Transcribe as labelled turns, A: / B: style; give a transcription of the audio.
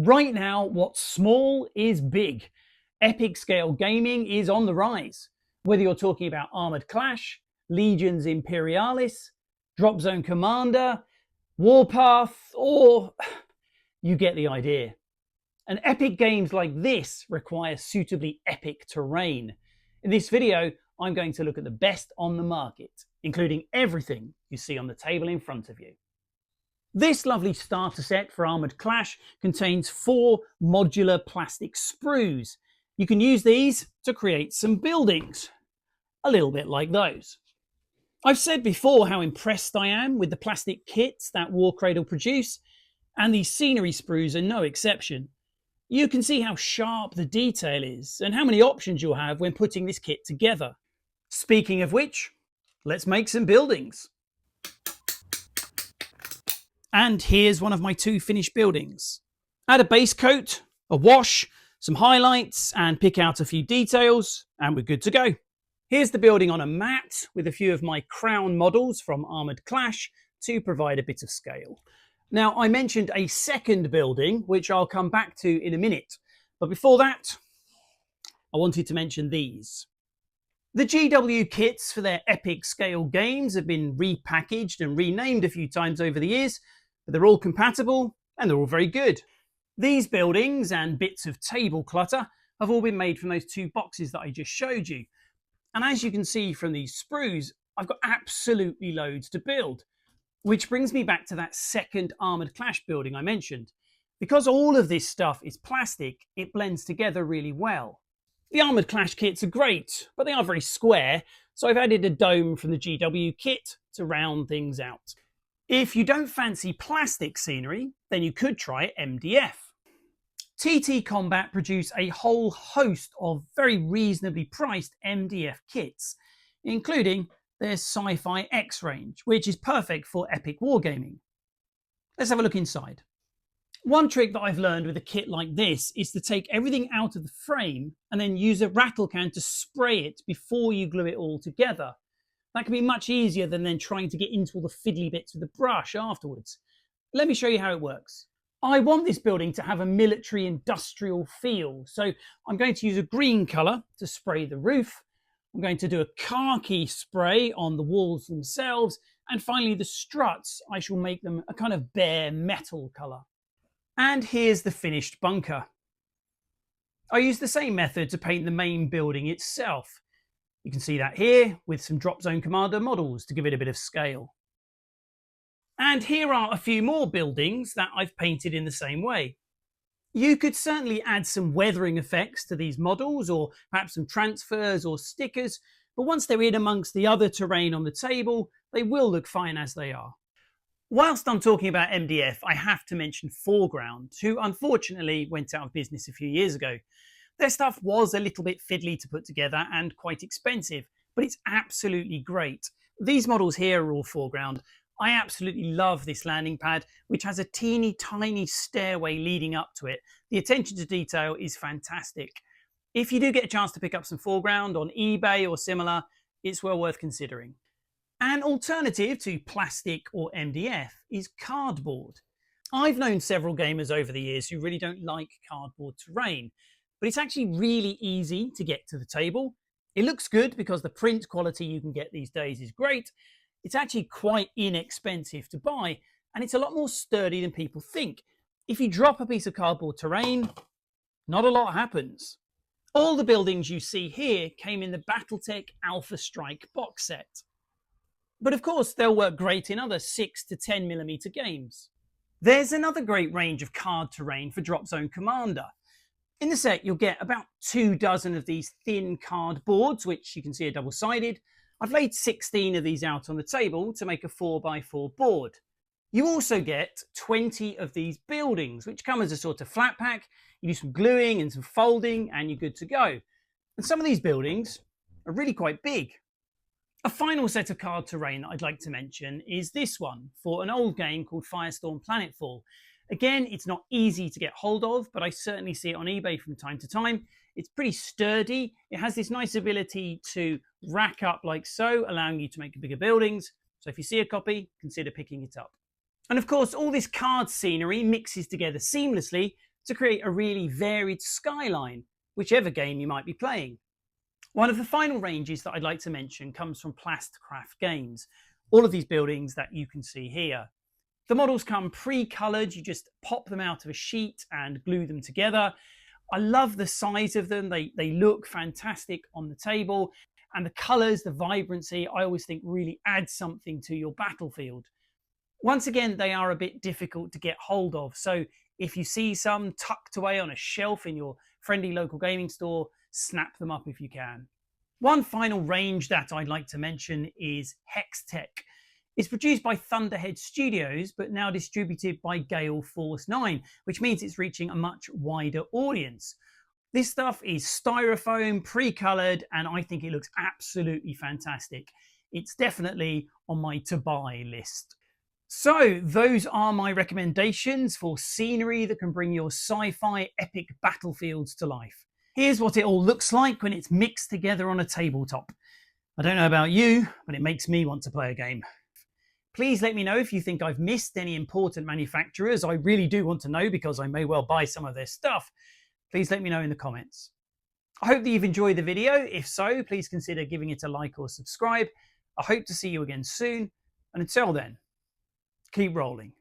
A: Right now, what's small is big. Epic scale gaming is on the rise. Whether you're talking about Armored Clash, Legions Imperialis, Drop Zone Commander, Warpath, or you get the idea. And epic games like this require suitably epic terrain. In this video, I'm going to look at the best on the market, including everything you see on the table in front of you. This lovely starter set for Armored Clash contains 4 modular plastic sprues. You can use these to create some buildings, a little bit like those. I've said before how impressed I am with the plastic kits that Warcradle produce, and these scenery sprues are no exception. You can see how sharp the detail is and how many options you'll have when putting this kit together. Speaking of which, let's make some buildings. And here's one of my 2 finished buildings. Add a base coat, a wash, some highlights, and pick out a few details, and we're good to go. Here's the building on a mat with a few of my crown models from Armored Clash to provide a bit of scale. Now, I mentioned a second building, which I'll come back to in a minute. But before that, I wanted to mention these. The GW kits for their epic scale games have been repackaged and renamed a few times over the years, but they're all compatible and they're all very good. These buildings and bits of table clutter have all been made from those 2 boxes that I just showed you. And as you can see from these sprues, I've got absolutely loads to build. Which brings me back to that second Armored Clash building I mentioned. Because all of this stuff is plastic, it blends together really well. The Armored Clash kits are great, but they are very square, so I've added a dome from the GW kit to round things out. If you don't fancy plastic scenery, then you could try MDF. TT Combat produce a whole host of very reasonably priced MDF kits, including their Sci-Fi X range, which is perfect for epic wargaming. Let's have a look inside. One trick that I've learned with a kit like this is to take everything out of the frame and then use a rattle can to spray it before you glue it all together. That can be much easier than then trying to get into all the fiddly bits with a brush afterwards. Let me show you how it works. I want this building to have a military industrial feel, so I'm going to use a green colour to spray the roof. I'm going to do a khaki spray on the walls themselves, and finally the struts, I shall make them a kind of bare metal colour. And here's the finished bunker. I used the same method to paint the main building itself. You can see that here with some Drop Zone Commander models to give it a bit of scale. And here are a few more buildings that I've painted in the same way. You could certainly add some weathering effects to these models, or perhaps some transfers or stickers, but once they're in amongst the other terrain on the table, they will look fine as they are. Whilst I'm talking about MDF, I have to mention Foreground, who unfortunately went out of business a few years ago. Their stuff was a little bit fiddly to put together and quite expensive, but it's absolutely great. These models here are all Foreground. I absolutely love this landing pad, which has a teeny tiny stairway leading up to it. The attention to detail is fantastic. If you do get a chance to pick up some Foreground on eBay or similar, it's well worth considering. An alternative to plastic or MDF is cardboard. I've known several gamers over the years who really don't like cardboard terrain, but it's actually really easy to get to the table. It looks good because the print quality you can get these days is great. It's actually quite inexpensive to buy, and it's a lot more sturdy than people think. If you drop a piece of cardboard terrain, not a lot happens. All the buildings you see here came in the Battletech Alpha Strike box set. But of course, they'll work great in other 6 to 10mm games. There's another great range of card terrain for Drop Zone Commander. In the set, you'll get about 2 dozen of these thin cardboards, which you can see are double-sided. I've laid 16 of these out on the table to make a 4x4 board. You also get 20 of these buildings, which come as a sort of flat pack. You do some gluing and some folding, and you're good to go. And some of these buildings are really quite big. A final set of card terrain that I'd like to mention is this one for an old game called Firestorm Planetfall. Again, it's not easy to get hold of, but I certainly see it on eBay from time to time. It's pretty sturdy. It has this nice ability to rack up like so, allowing you to make bigger buildings. So if you see a copy, consider picking it up. And of course, all this card scenery mixes together seamlessly to create a really varied skyline, whichever game you might be playing. One of the final ranges that I'd like to mention comes from Plastcraft Games. All of these buildings that you can see here. The models come pre-coloured, you just pop them out of a sheet and glue them together. I love the size of them, they look fantastic on the table, and the colours, the vibrancy, I always think really adds something to your battlefield. Once again, they are a bit difficult to get hold of, so if you see some tucked away on a shelf in your friendly local gaming store, snap them up if you can. One final range that I'd like to mention is Hextech. It's produced by Thunderhead Studios, but now distributed by Gale Force 9, which means it's reaching a much wider audience. This stuff is styrofoam, pre-coloured, and I think it looks absolutely fantastic. It's definitely on my to-buy list. So those are my recommendations for scenery that can bring your sci-fi epic battlefields to life. Here's what it all looks like when it's mixed together on a tabletop. I don't know about you, but it makes me want to play a game. Please let me know if you think I've missed any important manufacturers. I really do want to know because I may well buy some of their stuff. Please let me know in the comments. I hope that you've enjoyed the video. If so, please consider giving it a like or subscribe. I hope to see you again soon. And until then, keep rolling.